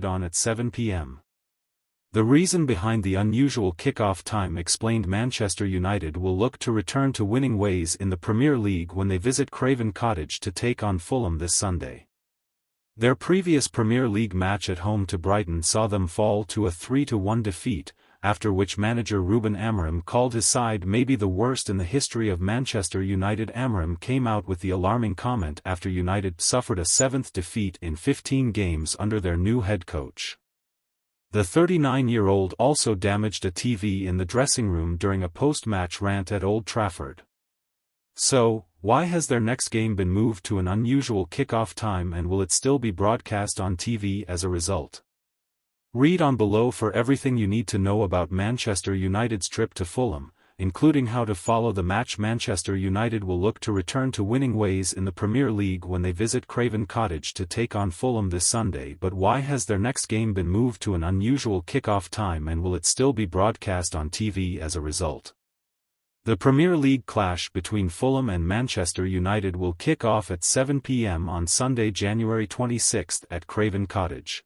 on at 7 p.m. The reason behind the unusual kickoff time explained Manchester United will look to return to winning ways in the Premier League when they visit Craven Cottage to take on Fulham this Sunday. Their previous Premier League match at home to Brighton saw them fall to a 3-1 defeat, after which manager Ruben Amorim called his side maybe the worst in the history of Manchester United. Amorim came out with the alarming comment after United suffered a 7th defeat in 15 games under their new head coach. The 39-year-old also damaged a TV in the dressing room during a post-match rant at Old Trafford. So, why has their next game been moved to an unusual kickoff time, and will it still be broadcast on TV as a result? Read on below for everything you need to know about Manchester United's trip to Fulham, including how to follow the match. Manchester United will look to return to winning ways in the Premier League when they visit Craven Cottage to take on Fulham this Sunday. But why has their next game been moved to an unusual kickoff time, and will it still be broadcast on TV as a result? The Premier League clash between Fulham and Manchester United will kick off at 7 p.m. on Sunday, January 26 at Craven Cottage.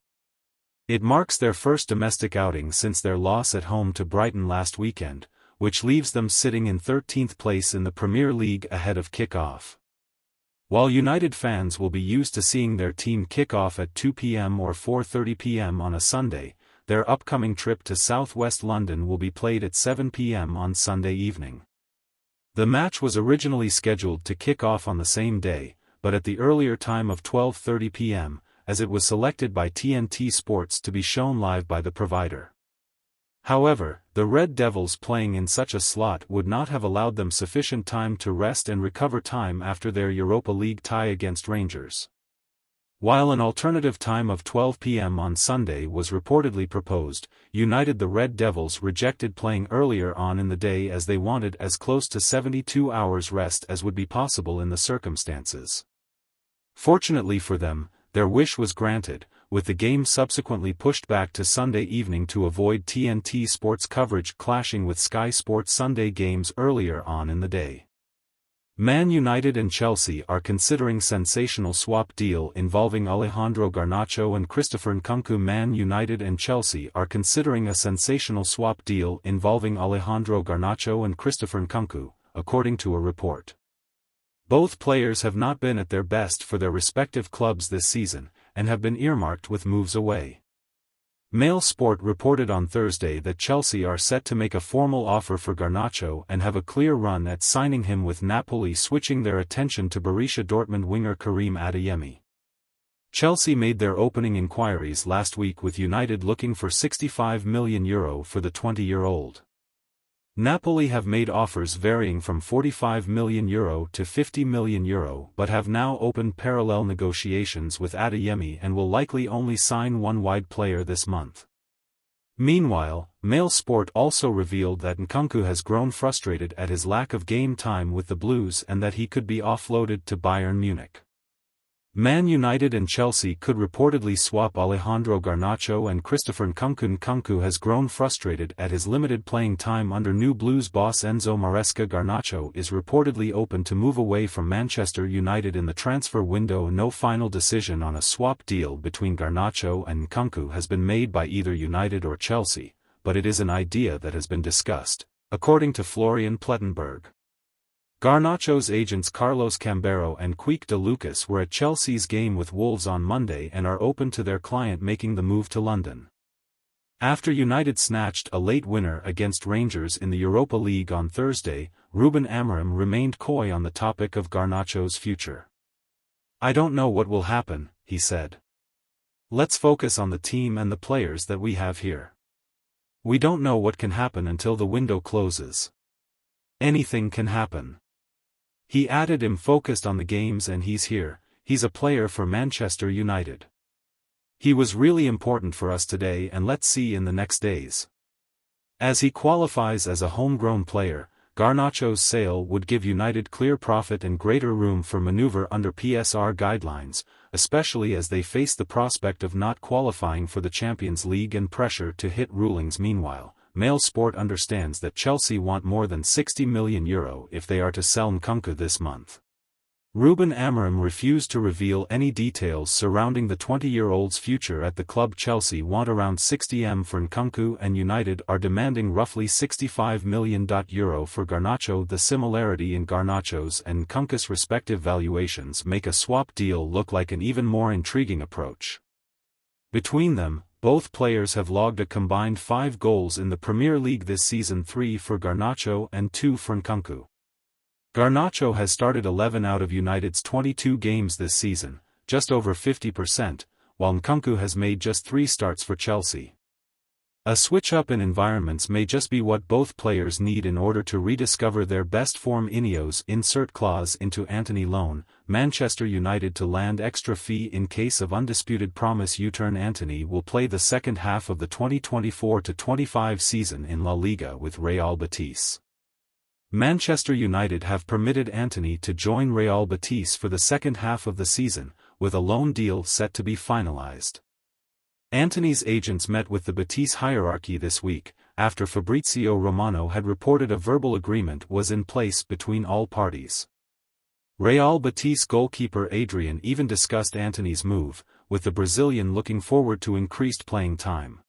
It marks their first domestic outing since their loss at home to Brighton last weekend, which leaves them sitting in 13th place in the Premier League ahead of kick-off. While United fans will be used to seeing their team kick off at 2 p.m. or 4:30 p.m. on a Sunday, their upcoming trip to southwest London will be played at 7 p.m. on Sunday evening. The match was originally scheduled to kick off on the same day, but at the earlier time of 12:30 p.m., as it was selected by TNT Sports to be shown live by the provider. However, the Red Devils playing in such a slot would not have allowed them sufficient time to rest and recover time after their Europa League tie against Rangers. While an alternative time of 12 p.m. on Sunday was reportedly proposed, the Red Devils rejected playing earlier on in the day as they wanted as close to 72 hours rest as would be possible in the circumstances. Fortunately for them, their wish was granted, with the game subsequently pushed back to Sunday evening to avoid TNT Sports coverage clashing with Sky Sports Sunday games earlier on in the day. Man United and Chelsea are considering sensational swap deal involving Alejandro Garnacho and Christopher Nkunku. Man United and Chelsea are considering a sensational swap deal involving Alejandro Garnacho and Christopher Nkunku, according to a report. Both players have not been at their best for their respective clubs this season, and have been earmarked with moves away. Mail Sport reported on Thursday that Chelsea are set to make a formal offer for Garnacho and have a clear run at signing him, with Napoli switching their attention to Borussia Dortmund winger Karim Adeyemi. Chelsea made their opening inquiries last week, with United looking for €65 million for the 20-year-old. Napoli have made offers varying from €45 million to €50 million, but have now opened parallel negotiations with Adeyemi and will likely only sign one wide player this month. Meanwhile, Mail Sport also revealed that Nkunku has grown frustrated at his lack of game time with the Blues and that he could be offloaded to Bayern Munich. Man United and Chelsea could reportedly swap Alejandro Garnacho and Christopher Nkunku. Nkunku has grown frustrated at his limited playing time under new Blues boss Enzo Maresca. Garnacho is reportedly open to move away from Manchester United in the transfer window. No final decision on a swap deal between Garnacho and Nkunku has been made by either United or Chelsea, but it is an idea that has been discussed, according to Florian Plettenberg. Garnacho's agents Carlos Cambero and Quique de Lucas were at Chelsea's game with Wolves on Monday and are open to their client making the move to London. After United snatched a late winner against Rangers in the Europa League on Thursday, Ruben Amorim remained coy on the topic of Garnacho's future. "I don't know what will happen," he said. "Let's focus on the team and the players that we have here. We don't know what can happen until the window closes. Anything can happen." He added, "I'm focused on the games and he's here, he's a player for Manchester United. He was really important for us today and let's see in the next days." As he qualifies as a homegrown player, Garnacho's sale would give United clear profit and greater room for maneuver under PSR guidelines, especially as they face the prospect of not qualifying for the Champions League and pressure to hit rulings. Meanwhile, Mail Sport understands that Chelsea want more than €60 million if they are to sell Nkunku this month. Ruben Amorim refused to reveal any details surrounding the 20-year-old's future at the club. Chelsea want around €60 for Nkunku and United are demanding roughly €65 million for Garnacho. The similarity in Garnacho's and Nkunku's respective valuations make a swap deal look like an even more intriguing approach. Between them, both players have logged a combined 5 goals in the Premier League this season, 3 for Garnacho and 2 for Nkunku. Garnacho has started 11 out of United's 22 games this season, just over 50%, while Nkunku has made just 3 starts for Chelsea. A switch-up in environments may just be what both players need in order to rediscover their best form. Ineos insert clause into Antony loan, Manchester United to land extra fee in case of undisputed promise U-turn. Antony will play the second half of the 2024-25 season in La Liga with Real Betis. Manchester United have permitted Antony to join Real Betis for the second half of the season, with a loan deal set to be finalized. Antony's agents met with the Betis hierarchy this week, after Fabrizio Romano had reported a verbal agreement was in place between all parties. Real Betis goalkeeper Adrian even discussed Antony's move, with the Brazilian looking forward to increased playing time.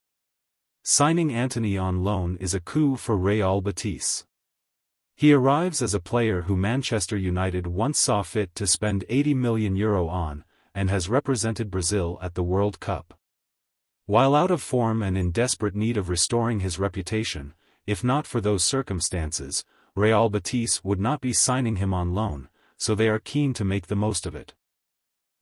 Signing Antony on loan is a coup for Real Betis. He arrives as a player who Manchester United once saw fit to spend €80 million on, and has represented Brazil at the World Cup. While out of form and in desperate need of restoring his reputation, if not for those circumstances, Real Betis would not be signing him on loan, so they are keen to make the most of it.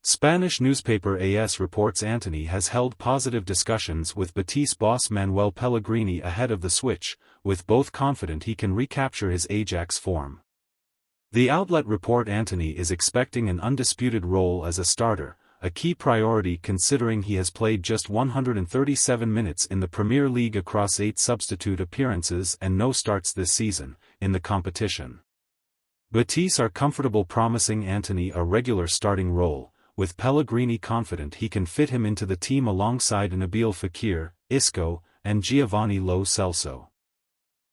Spanish newspaper AS reports Antony has held positive discussions with Betis boss Manuel Pellegrini ahead of the switch, with both confident he can recapture his Ajax form. The outlet report Antony is expecting an undisputed role as a starter, a key priority considering he has played just 137 minutes in the Premier League across 8 substitute appearances and no starts this season, in the competition. Betis are comfortable promising Antony a regular starting role, with Pellegrini confident he can fit him into the team alongside Nabil Fekir, Isco, and Giovanni Lo Celso.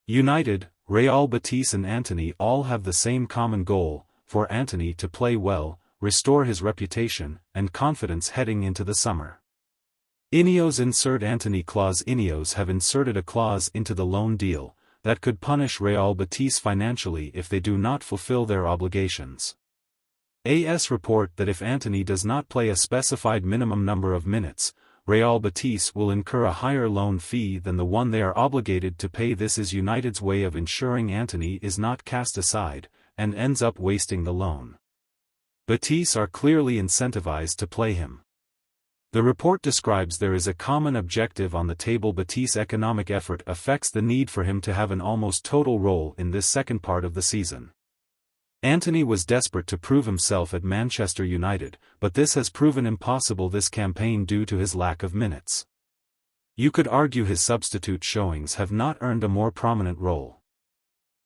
United, Real Betis and Antony all have the same common goal, for Antony to play well, restore his reputation and confidence heading into the summer. Ineos insert Antony clause. Ineos have inserted a clause into the loan deal that could punish Real Betis financially if they do not fulfill their obligations. AS report that if Antony does not play a specified minimum number of minutes, Real Betis will incur a higher loan fee than the one they are obligated to pay. This is United's way of ensuring Antony is not cast aside, and ends up wasting the loan. Betis are clearly incentivized to play him. The report describes there is a common objective on the table. Betis' economic effort affects the need for him to have an almost total role in this second part of the season. Antony was desperate to prove himself at Manchester United, but this has proven impossible this campaign due to his lack of minutes. You could argue his substitute showings have not earned a more prominent role.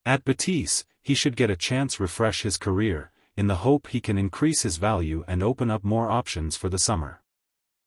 At Betis, he should get a chance refresh his career, in the hope he can increase his value and open up more options for the summer.